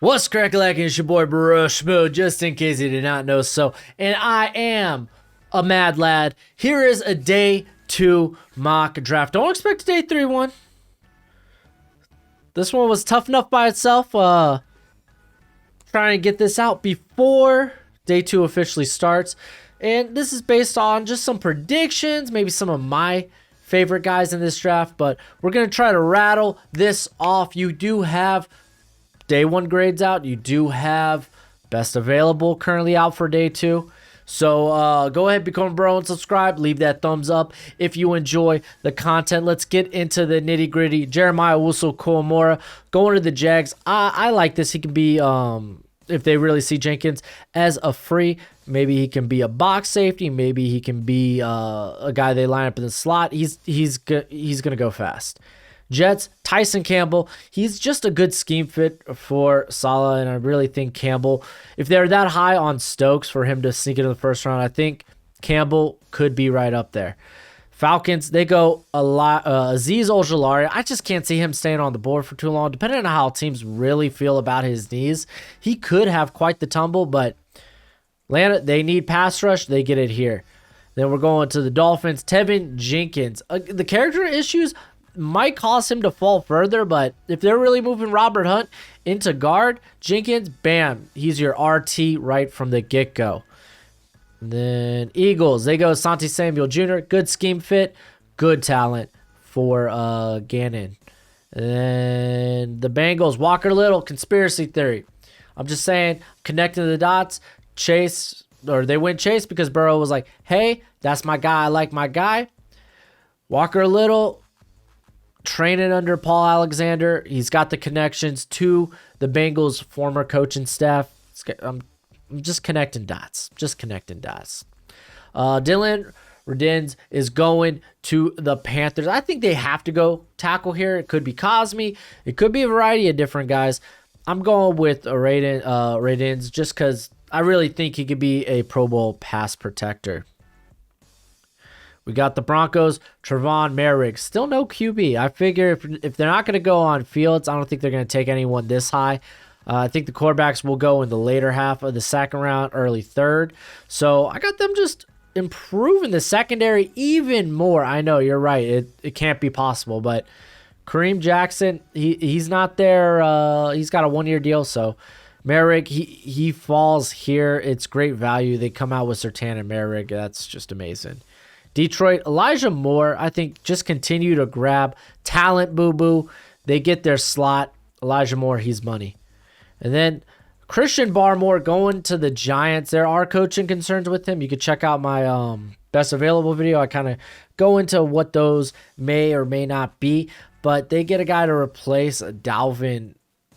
What's crack-a-lackin'? It's your boy Brushmo, just in case you did not know so. And I am a mad lad. Here is a day 2 mock draft. Don't expect a day 3 one. This one was tough enough by itself. Trying to get this out before day 2 officially starts. And this is based on just some predictions, maybe some of my favorite guys in this draft. But we're going to try to rattle this off. You do have day 1 grades out. You do have best available currently out for day 2. So go ahead, become a bro and subscribe. Leave that thumbs up if you enjoy the content. Let's get into the nitty gritty. Jeremiah Owusu-Koramoah going to the Jags. I like this. He can be, if they really see Jenkins as a free, maybe he can be a box safety. Maybe he can be a guy they line up in the slot. He's gonna go fast. Jets, Tyson Campbell, he's just a good scheme fit for Saleh, and I really think Campbell, if they're that high on Stokes for him to sneak into the first round, I think Campbell could be right up there. Falcons, they go a lot. Azeez Ojulari, I just can't see him staying on the board for too long. Depending on how teams really feel about his knees, he could have quite the tumble, but Atlanta, they need pass rush. They get it here. Then we're going to the Dolphins. Tevin Jenkins. The character issues might cause him to fall further, but if they're really moving Robert Hunt into guard, Jenkins, bam, he's your RT right from the get-go. Then Eagles, they go Asante Samuel Jr., good scheme fit, good talent for Gannon. And then the Bengals, Walker Little, conspiracy theory. I'm just saying, connecting the dots, Chase, or they went Chase because Burrow was like, hey, that's my guy, I like my guy. Walker Little, training under Paul Alexander. He's got the connections to the Bengals' former coaching staff. I'm just connecting dots. Dylan Redens is going to the Panthers. I think they have to go tackle here. It could be Cosme. It could be a variety of different guys. I'm going with Redens just because I really think he could be a Pro Bowl pass protector. We got the Broncos, Trevon Merrick. Still no QB. I figure if they're not going to go on Fields, I don't think they're going to take anyone this high. I think the quarterbacks will go in the later half of the second round, early third. So I got them just improving the secondary even more. I know, you're right. It can't be possible. But Kareem Jackson, he's not there. He's got a 1-year deal. So Merrick, he falls here. It's great value. They come out with Surtain and Merrick. That's just amazing. Detroit, Elijah Moore, I think just continue to grab talent, boo-boo. They get their slot. Elijah Moore, he's money. And then Christian Barmore going to the Giants. There are coaching concerns with him. You could check out my best available video. I kind of go into what those may or may not be. But they get a guy to replace Dalvin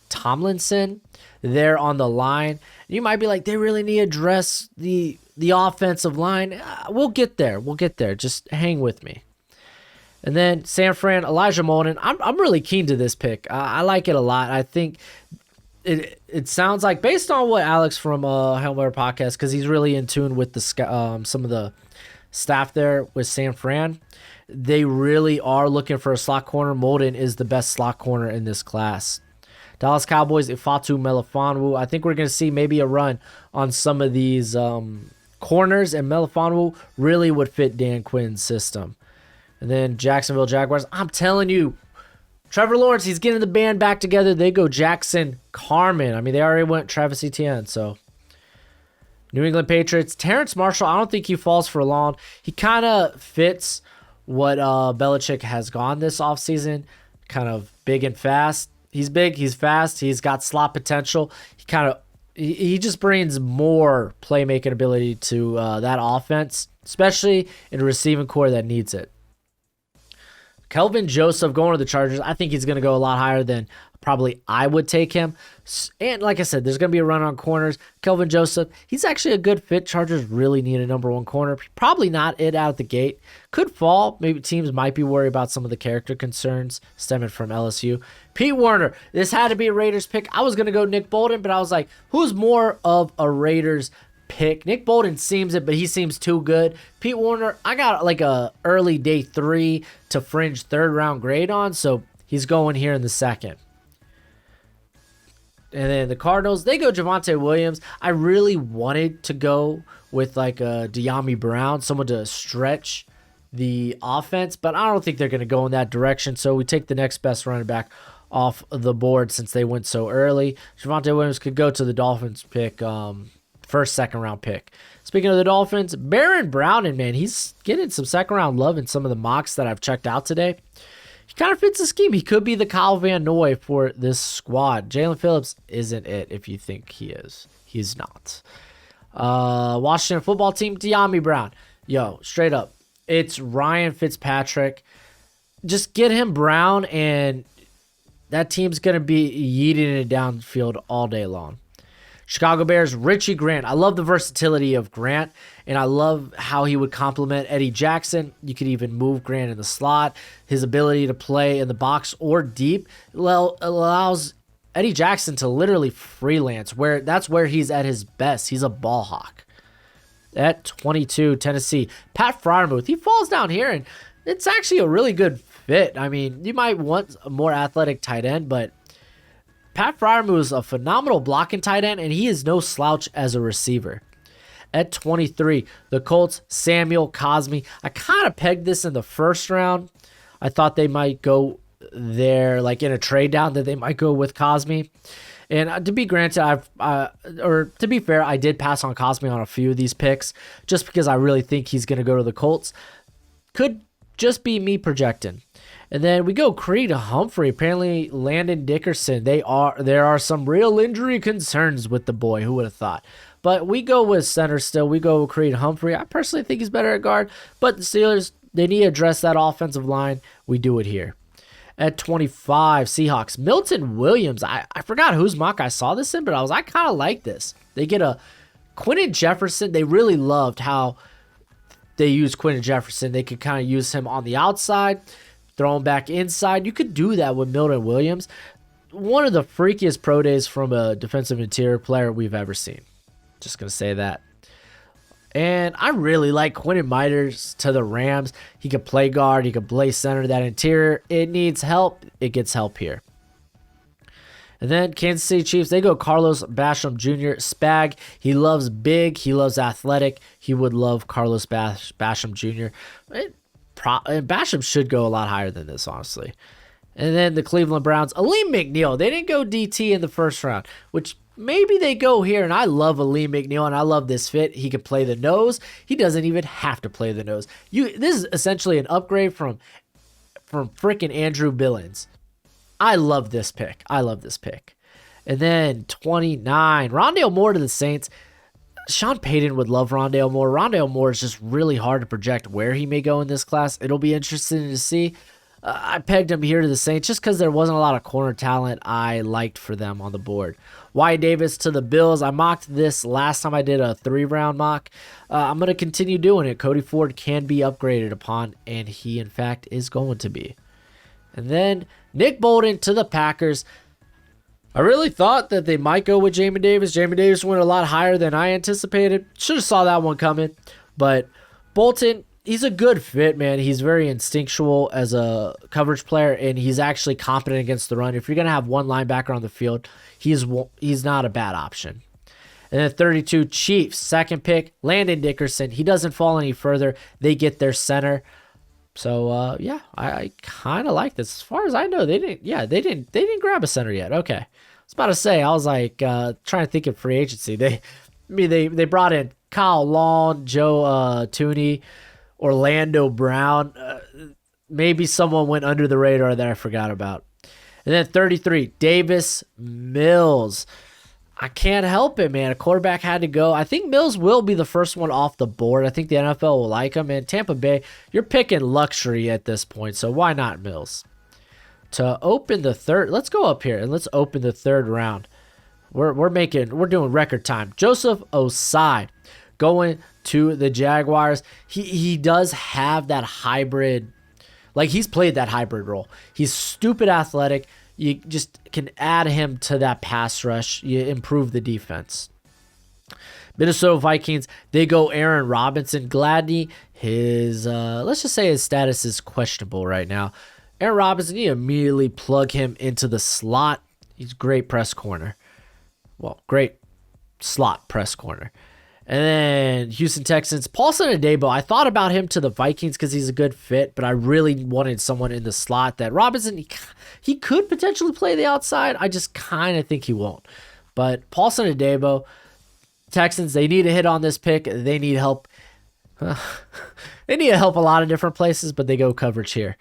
Tomlinson there on the line. You might be like, they really need to address the offensive line. We'll get there. Just hang with me. And then San Fran, Elijah Molden. I'm really keen to this pick. I like it a lot. I think it sounds like, based on what Alex from Helmer Podcast, because he's really in tune with the some of the staff there with San Fran, they really are looking for a slot corner. Molden is the best slot corner in this class. Dallas Cowboys, Ifeatu Melifonwu. I think we're going to see maybe a run on some of these corners, and Melifonwu really would fit Dan Quinn's system. And then Jacksonville Jaguars. I'm telling you, Trevor Lawrence, he's getting the band back together. They go Jackson Carman. I mean, they already went Travis Etienne, so. New England Patriots, Terrence Marshall, I don't think he falls for long. He kind of fits what Belichick has gone this offseason, kind of big and fast. He's big, he's fast, he's got slot potential. He just brings more playmaking ability to that offense, especially in a receiving core that needs it. Kelvin Joseph going to the Chargers. I think he's going to go a lot higher than probably I would take him. And like I said, there's going to be a run on corners. Kelvin Joseph, he's actually a good fit. Chargers really need a number 1 corner. Probably not it out of the gate. Could fall. Maybe teams might be worried about some of the character concerns stemming from LSU. Pete Werner, this had to be a Raiders pick. I was going to go Nick Bolton, but I was like, who's more of a Raiders pick? Nick Bolton seems it, but he seems too good. Pete Werner, I got like a early day 3 to fringe 3rd round grade on, so he's going here in the second. And then the Cardinals, they go Javonte Williams. I really wanted to go with like a De'Ami Brown, someone to stretch the offense, but I don't think they're going to go in that direction. So we take the next best running back off the board since they went so early. Javonte Williams could go to the Dolphins pick, first, second round pick. Speaking of the Dolphins, Baron Browning, man, he's getting some second round love in some of the mocks that I've checked out today. He kind of fits the scheme. He could be the Kyle Van Noy for this squad. Jalen Phillips isn't it if you think he is. He's not. Washington football team, De'Ami Brown. Yo, straight up, it's Ryan Fitzpatrick. Just get him Brown, and that team's going to be yeeting it downfield all day long. Chicago Bears, Richie Grant. I love the versatility of Grant, and I love how he would complement Eddie Jackson. You could even move Grant in the slot. His ability to play in the box or deep allows Eddie Jackson to literally freelance, where that's where he's at his best. He's a ball hawk. At 22, Tennessee, Pat Freiermuth. He falls down here, and it's actually a really good fit. I mean, you might want a more athletic tight end, but Pat Freiermuth is a phenomenal blocking tight end, and he is no slouch as a receiver. At 23, the Colts, Samuel Cosmi. I kind of pegged this in the first round. I thought they might go there, like in a trade down, that they might go with Cosmi. And to be granted, to be fair, I did pass on Cosmi on a few of these picks just because I really think he's going to go to the Colts. Could just be me projecting. And then we go Creed Humphrey. Apparently, Landon Dickerson. There are some real injury concerns with the boy. Who would have thought? But we go with center still. We go with Creed Humphrey. I personally think he's better at guard. But the Steelers, they need to address that offensive line. We do it here. At 25, Seahawks, Milton Williams. I forgot whose mock I saw this in, but I kind of like this. They get a Quentin Jefferson. They really loved how they used Quentin Jefferson. They could kind of use him on the outside, throw him back inside. You could do that with Milton Williams. One of the freakiest pro days from a defensive interior player we've ever seen. Just going to say that. And I really like Quentin Miters to the Rams. He could play guard. He could play center. That interior, it needs help. It gets help here. And then Kansas City Chiefs, they go Carlos Basham Jr. Spag. He loves big. He loves athletic. He would love Carlos Basham Jr. Basham should go a lot higher than this, honestly. And then the Cleveland Browns, Aleem McNeil. They didn't go DT in the first round, which maybe they go here. And I love Aleem McNeil, and I love this fit. He can play the nose. He doesn't even have to play the nose. This is essentially an upgrade from freaking Andrew Billings. I love this pick. And then 29, Rondale Moore to the Saints. Sean Payton would love Rondale Moore. Rondale Moore is just really hard to project where he may go in this class. It'll be interesting to see. I pegged him here to the Saints just because there wasn't a lot of corner talent I liked for them on the board. Wyatt Davis to the Bills. I mocked this last time I did a 3-round mock. I'm going to continue doing it. Cody Ford can be upgraded upon, and he, in fact, is going to be. And then Nick Bolton to the Packers. I really thought that they might go with Jamin Davis. Jamin Davis went a lot higher than I anticipated. Should have saw that one coming. But Bolton, he's a good fit, man. He's very instinctual as a coverage player, and he's actually competent against the run. If you're going to have one linebacker on the field, he's not a bad option. And then 32, Chiefs, second pick, Landon Dickerson. He doesn't fall any further. They get their center. So, yeah, I kind of like this. As far as I know, they didn't grab a center yet. Okay. I was about to say, I was like trying to think of free agency. They brought in Kyle Long, Joe Tooney, Orlando Brown. Maybe someone went under the radar that I forgot about. And then 33, Davis Mills. I can't help it, man. A quarterback had to go. I think Mills will be the first one off the board. I think the NFL will like him. And Tampa Bay, you're picking luxury at this point, so why not Mills? To open the third, let's go up here and let's open the third round. We're doing record time. Joseph Osai going to the Jaguars. He does have that hybrid, like he's played that hybrid role. He's stupid athletic. You just can add him to that pass rush. You improve the defense. Minnesota Vikings, they go Aaron Robinson. Gladney, let's just say his status is questionable right now. Aaron Robinson, you immediately plug him into the slot. He's a great press corner. well, great slot press corner. And then Houston Texans, Paulson Adebo. I thought about him to the Vikings because he's a good fit, but I really wanted someone in the slot. That Robinson, he could potentially play the outside. I just kind of think he won't. But Paulson Adebo, Texans, they need a hit on this pick. They need help. They need help a lot of different places, but they go coverage here.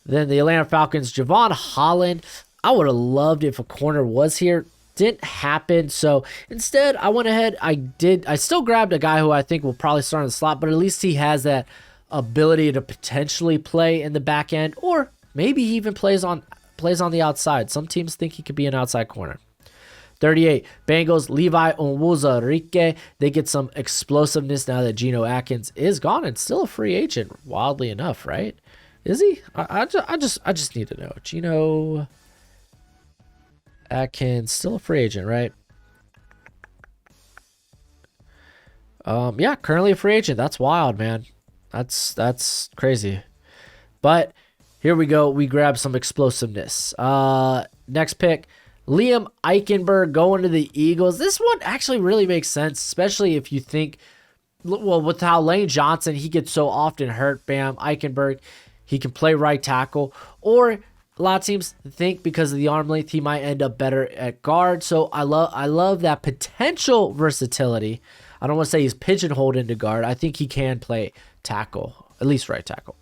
Then the Atlanta Falcons, Javon Holland. I would have loved if a corner was here. Didn't happen, so instead I went ahead. I still grabbed a guy who I think will probably start in the slot, but at least he has that ability to potentially play in the back end, or maybe he even plays on the outside. Some teams think he could be an outside corner. 38, Bengals, Levi Onwuzurike. They get some explosiveness now that Geno Atkins is gone and still a free agent, wildly enough, right? Is he? I just need to know. Geno Atkins, still a free agent, right? Yeah, currently a free agent. That's wild, man. That's crazy. But here we go. We grab some explosiveness. Next pick, Liam Eichenberg going to the Eagles. This one actually really makes sense, especially if you think, well, with how Lane Johnson, he gets so often hurt. Bam, Eichenberg, he can play right tackle, or a lot of teams think because of the arm length, he might end up better at guard. So I love that potential versatility. I don't want to say he's pigeonholed into guard. I think he can play tackle, at least right tackle.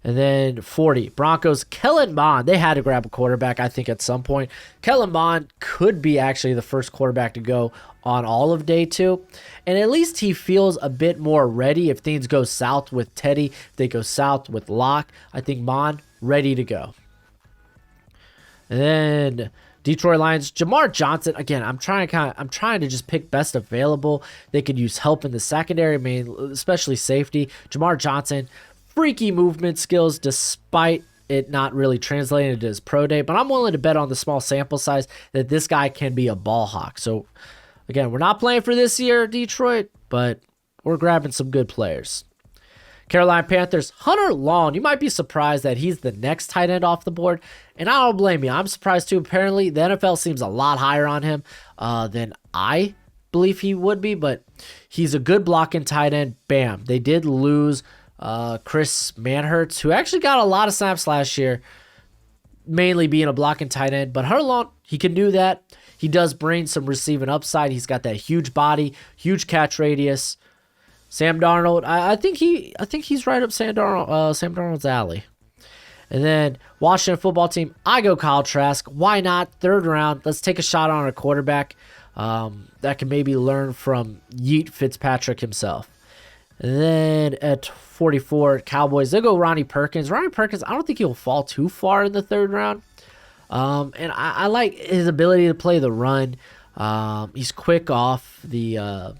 And then 40, Broncos, Kellen Mond. They had to grab a quarterback, I think, at some point. Kellen Mond could be actually the first quarterback to go on all of day 2. And at least he feels a bit more ready if things go south with Teddy, if they go south with Locke. I think Mond ready to go. And then Detroit Lions, Jamar Johnson. Again, I'm trying to just pick best available. They could use help in the secondary, especially safety. Jamar Johnson, freaky movement skills despite it not really translating into his pro day. But I'm willing to bet on the small sample size that this guy can be a ball hawk. So again, we're not playing for this year, Detroit, but we're grabbing some good players. Carolina Panthers, Hunter Long. You might be surprised that he's the next tight end off the board, and I don't blame you. I'm surprised too. Apparently, the NFL seems a lot higher on him than I believe he would be, but he's a good blocking tight end. Bam. They did lose Chris Manhertz, who actually got a lot of snaps last year, mainly being a blocking tight end, but Hunter Long, he can do that. He does bring some receiving upside. He's got that huge body, huge catch radius. Sam Darnold, I think he's right up Sam Darnold's alley. And then Washington football team, I go Kyle Trask. Why not? 3rd round. Let's take a shot on a quarterback that can maybe learn from Yeet Fitzpatrick himself. And then at 44, Cowboys, they go Ronnie Perkins. Ronnie Perkins, I don't think he'll fall too far in the 3rd round. And I like his ability to play the run. He's quick off the...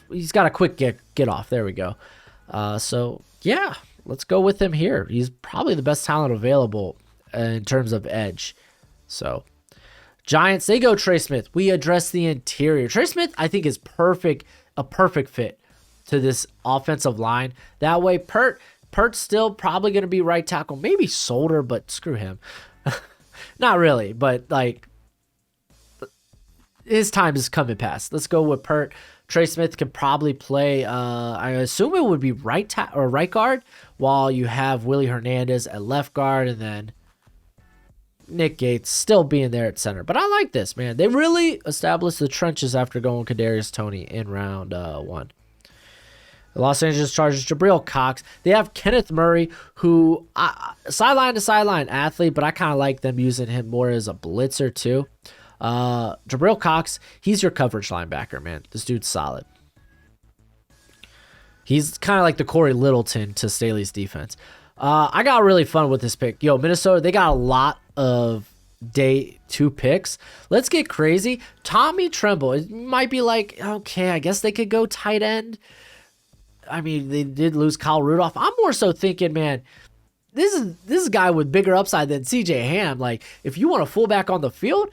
He's got a quick get off. There we go. So yeah, let's go with him here. He's probably the best talent available in terms of edge. So Giants, they go Trey Smith. We address the interior. Trey Smith, I think, is a perfect fit to this offensive line. That way, Pert's still probably going to be right tackle. Maybe Solder, but screw him. Not really, but like his time is coming past. Let's go with Pert. Trey Smith can probably play, I assume it would be right guard, while you have Willie Hernandez at left guard, and then Nick Gates still being there at center. But I like this, man. They really established the trenches after going Kadarius Toney in round 1. The Los Angeles Chargers, Jabril Cox. They have Kenneth Murray, who, sideline to sideline athlete, but I kind of like them using him more as a blitzer too. Jabril Cox, he's your coverage linebacker, man. This dude's solid. He's kind of like the Corey Littleton to Staley's defense. I got really fun with this pick. Yo, Minnesota, they got a lot of day 2 picks. Let's get crazy. Tommy Tremble, it might be like, okay, I guess they could go tight end. I mean, they did lose Kyle Rudolph. I'm more so thinking, man, this is a guy with bigger upside than CJ Ham. Like, if you want a fullback on the field,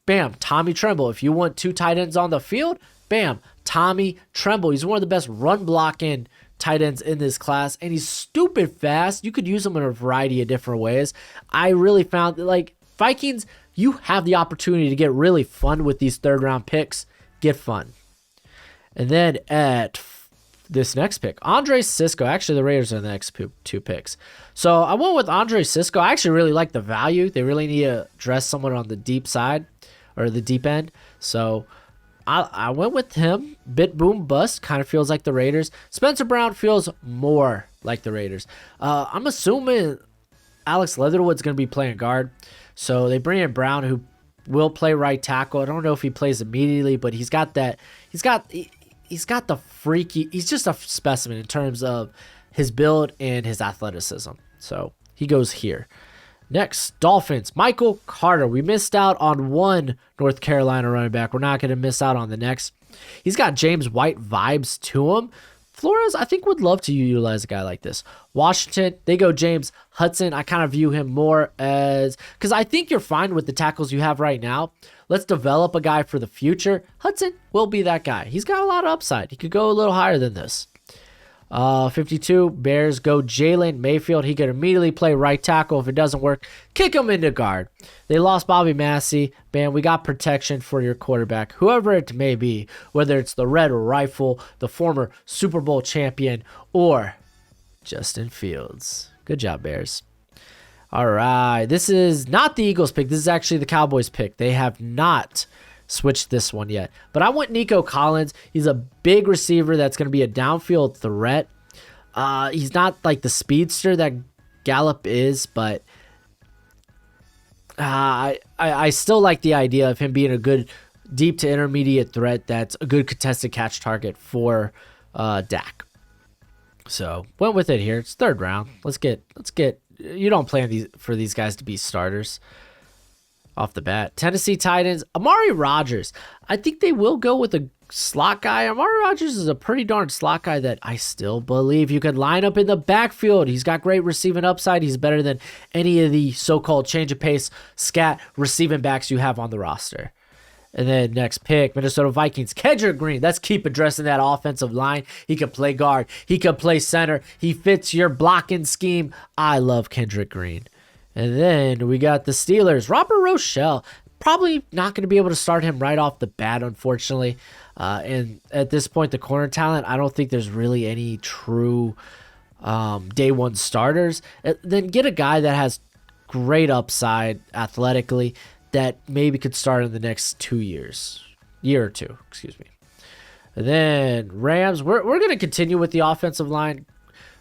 bam, Tommy Tremble. If you want 2 tight ends on the field, bam, Tommy Tremble. He's one of the best run blocking tight ends in this class, and he's stupid fast. You could use him in a variety of different ways. I really found that, like, Vikings, You have the opportunity to get really fun with these third-round picks. Get fun. And then at this next pick, Andre Cisco. Actually, the Raiders are the next two picks. So I went with Andre Cisco. I actually really like the value. They really need to dress someone on the deep side or the deep end. So I went with him. Bit boom bust. Kind of feels like the Raiders. Spencer Brown feels more like the Raiders. I'm assuming Alex Leatherwood's going to be playing guard. So they bring in Brown, who will play right tackle. I don't know if he plays immediately, but he's got that. He's got the freaky. He's just a specimen in terms of his build and his athleticism. So he goes here. Next, Dolphins, Michael Carter. We missed out on one North Carolina running back. We're not going to miss out on the next. He's got James White vibes to him. Flores, I think, would love to utilize a guy like this. Washington, they go James Hudson. I kind of view him more as, because I think you're fine with the tackles you have right now. Let's develop a guy for the future. Hudson will be that guy. He's got a lot of upside. He could go a little higher than this. 52, Bears go Jalen Mayfield. He could immediately play right tackle. If it doesn't work, kick him into guard. They lost Bobby Massey. Man, we got protection for your quarterback, whoever it may be, whether it's the Red Rifle, the former Super Bowl champion, or Justin Fields. Good job, Bears. All right, this is not the Eagles pick. This is actually the Cowboys pick. They have not switched this one yet. But I went Nico Collins. He's a big receiver that's going to be a downfield threat. He's not like the speedster that Gallup is, but I still like the idea of him being a good deep to intermediate threat that's a good contested catch target for Dak. So went with it here. It's third round. Let's get. You don't plan for these guys to be starters off the bat. Tennessee Titans, Amari Rodgers. I think they will go with a slot guy. Amari Rodgers is a pretty darn slot guy that I still believe you could line up in the backfield. He's got great receiving upside. He's better than any of the so-called change of pace, scat receiving backs you have on the roster. And then next pick, Minnesota Vikings, Kendrick Green. Let's keep addressing that offensive line. He could play guard. He could play center. He fits your blocking scheme. I love Kendrick Green. And then we got the Steelers, Robert Rochelle. Probably not going to be able to start him right off the bat, unfortunately. And at this point, the corner talent, I don't think there's really any true day one starters. Then get a guy that has great upside athletically that maybe could start in the next year or two, excuse me. And then Rams, we're going to continue with the offensive line.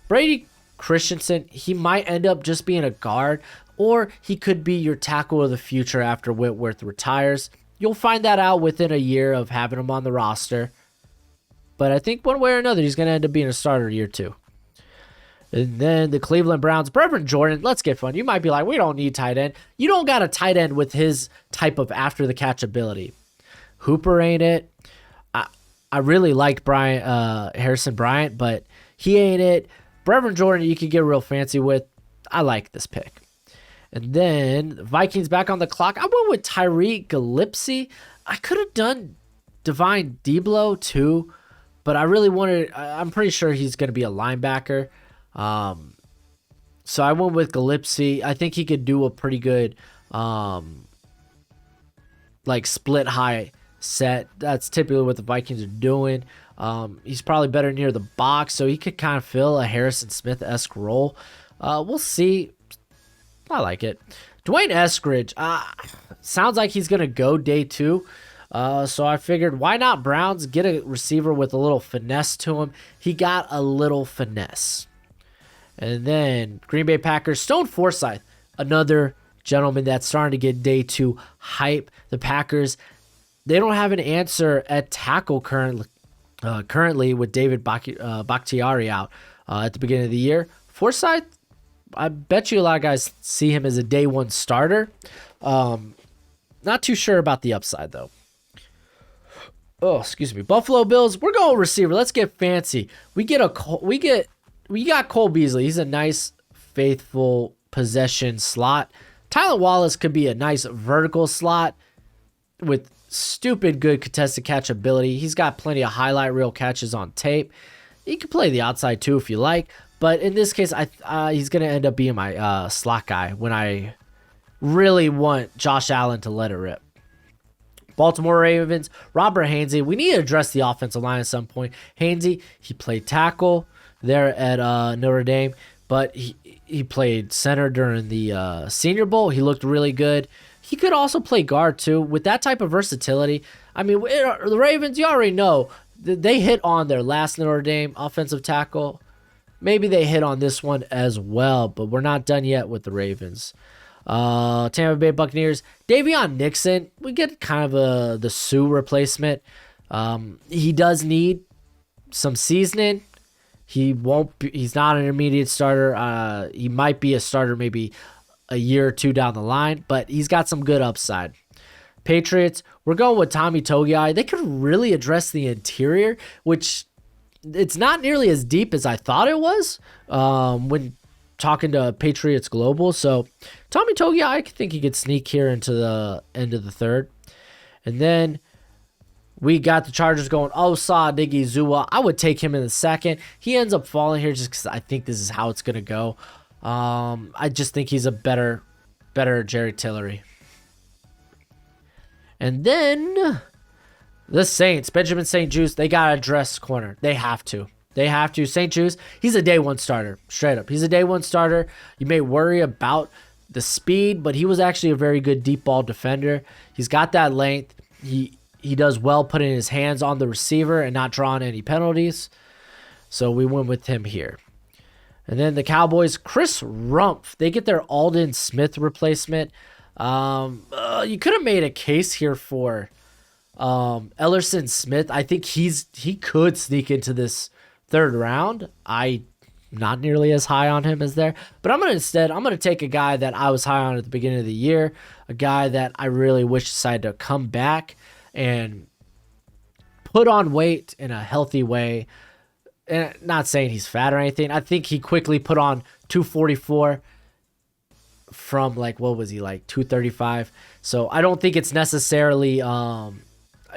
Brady Christensen, he might end up just being a guard, or he could be your tackle of the future after Whitworth retires. You'll find that out within a year of having him on the roster. But I think one way or another, he's going to end up being a starter year two. And then the Cleveland Browns, Brevin Jordan, let's get fun. You might be like, we don't need tight end. You don't got a tight end with his type of after-the-catch ability. Hooper ain't it. I really liked Harrison Bryant, but he ain't it. Brevin Jordan, you could get real fancy with. I like this pick. And then Vikings back on the clock. I went with Tyreek Gillespie. I could have done Divine Deablo too, but I really I'm pretty sure he's going to be a linebacker. So I went with Gillespie. I think he could do a pretty good like split high set. That's typically what the Vikings are doing. He's probably better near the box, so he could kind of fill a Harrison Smith-esque role. We'll see. I like it. Dwayne Eskridge. Sounds like he's going to go day two. So I figured, why not Browns? Get a receiver with a little finesse to him. He got a little finesse. And then Green Bay Packers, Stone Forsythe, another gentleman that's starting to get day two hype. The Packers, they don't have an answer at tackle currently with David Bakhtiari out at the beginning of the year. Forsythe, I bet you a lot of guys see him as a day one starter. Not too sure about the upside, though. Oh, excuse me. Buffalo Bills, we're going receiver. Let's get fancy. We got Cole Beasley. He's a nice, faithful possession slot. Tylan Wallace could be a nice vertical slot with stupid good contested catch ability. He's got plenty of highlight reel catches on tape. He can play the outside too if you like. But in this case, he's going to end up being my slot guy when really want Josh Allen to let it rip. Baltimore Ravens, Robert Hainsey. We need to address the offensive line at some point. Hainsey, he played tackle there at Notre Dame, but he played center during the Senior Bowl. He looked really good. He could also play guard too. With that type of versatility, I mean, the Ravens, you already know, they hit on their last Notre Dame offensive tackle. Maybe they hit on this one as well, but we're not done yet with the Ravens. Tampa Bay Buccaneers, Davion Nixon, we get kind of the Sue replacement. He does need some seasoning. He's not an intermediate starter. He might be a starter maybe a year or two down the line, but he's got some good upside. Patriots, we're going with Tommy Togiai. They could really address the interior, which it's not nearly as deep as I thought it was when talking to Patriots Global. So Tommy Togiai, I think he could sneak here into the end of the third. And then we got the Chargers going Osa Odighizuwa. I would take him in the second. He ends up falling here just because I think this is how it's going to go. I just think he's a better Jerry Tillery. And then the Saints, Benjamin St-Juste, they got to address corner. They have to. St-Juste, he's a day one starter, straight up. He's a day one starter. You may worry about the speed, but he was actually a very good deep ball defender. He's got that length. He does well putting his hands on the receiver and not drawing any penalties. So we went with him here. And then the Cowboys, Chris Rumph, they get their Aldon Smith replacement. You could have made a case here for Ellerson Smith. I think he could sneak into this third round. I'm not nearly as high on him as there, but I'm gonna take a guy that I was high on at the beginning of the year, a guy that I really wish decided to come back and put on weight in a healthy way. And not saying he's fat or anything. I think he quickly put on 244 from what was he, 235. So I don't think it's necessarily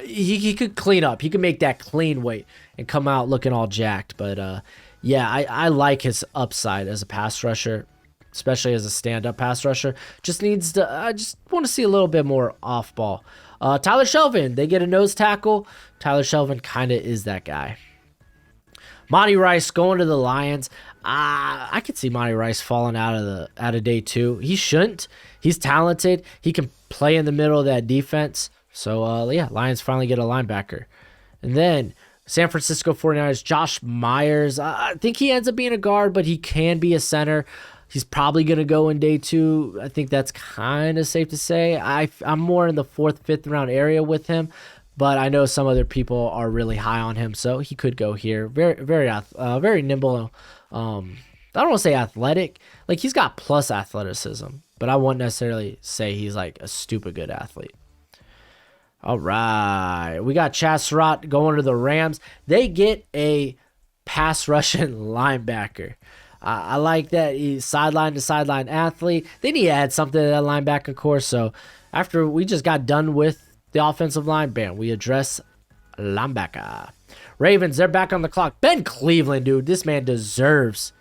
he could clean up. He could make that clean weight and come out looking all jacked. But yeah, I like his upside as a pass rusher, especially as a stand-up pass rusher. I just want to see a little bit more off ball. Tyler Shelvin, they get a nose tackle. Tyler Shelvin kind of is that guy. Monty Rice going to the Lions. I could see Monty Rice falling out of day two. He shouldn't. He's talented. He can play in the middle of that defense. So, yeah, Lions finally get a linebacker. And then San Francisco 49ers, Josh Myers. I think he ends up being a guard, but he can be a center. He's probably going to go in day two. I think that's kind of safe to say. I'm more in the 4th, 5th round area with him. But I know some other people are really high on him, so he could go here. Very, very nimble. I don't want to say athletic. He's got plus athleticism, but I wouldn't necessarily say he's a stupid good athlete. All right, we got Chaz Surratt going to the Rams. They get a pass rushing linebacker. I like that. He's sideline to sideline athlete. They need to add something to that linebacker core. So after we just got done with the offensive line, bam, we address linebacker. Ravens, they're back on the clock. Ben Cleveland, dude, this man deserves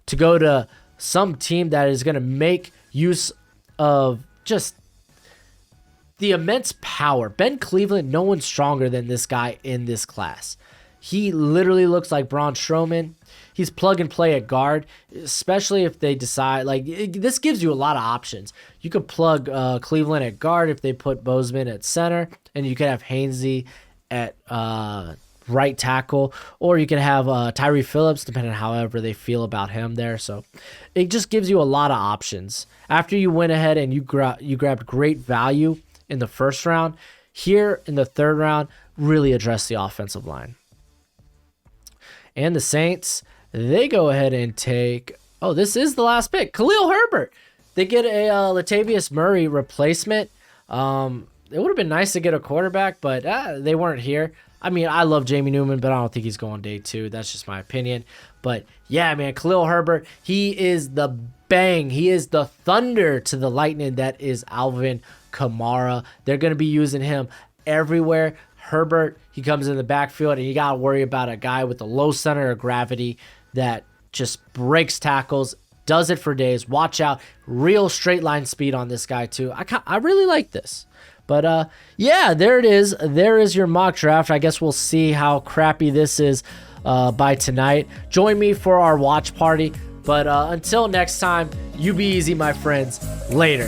to go to some team that is going to make use of just the immense power. Ben Cleveland, no one's stronger than this guy in this class. He literally looks like Braun Strowman. He's plug and play at guard, especially if they decide, this gives you a lot of options. You could plug Cleveland at guard if they put Bozeman at center, and you could have Hainsey at right tackle, or you could have Tyree Phillips, depending on however they feel about him there. So it just gives you a lot of options. After you went ahead and you grabbed great value in the first round, here in the third round, really address the offensive line. And the Saints, they go ahead and take, this is the last pick, Khalil Herbert. They get a Latavius Murray replacement. It would have been nice to get a quarterback, but they weren't here. I mean, I love Jamie Newman, but I don't think he's going day two. That's just my opinion. But yeah, man, Khalil Herbert, he is the bang. He is the thunder to the lightning that is Alvin Kamara. They're going to be using him everywhere. Herbert, he comes in the backfield, and you got to worry about a guy with a low center of gravity that just breaks tackles does it for days. Watch out. Real straight line speed on this guy too. I really like this. But yeah, there it is. There is your mock draft. I guess we'll see how crappy this is by tonight. Join me for our watch party. But until next time, you be easy, my friends. Later.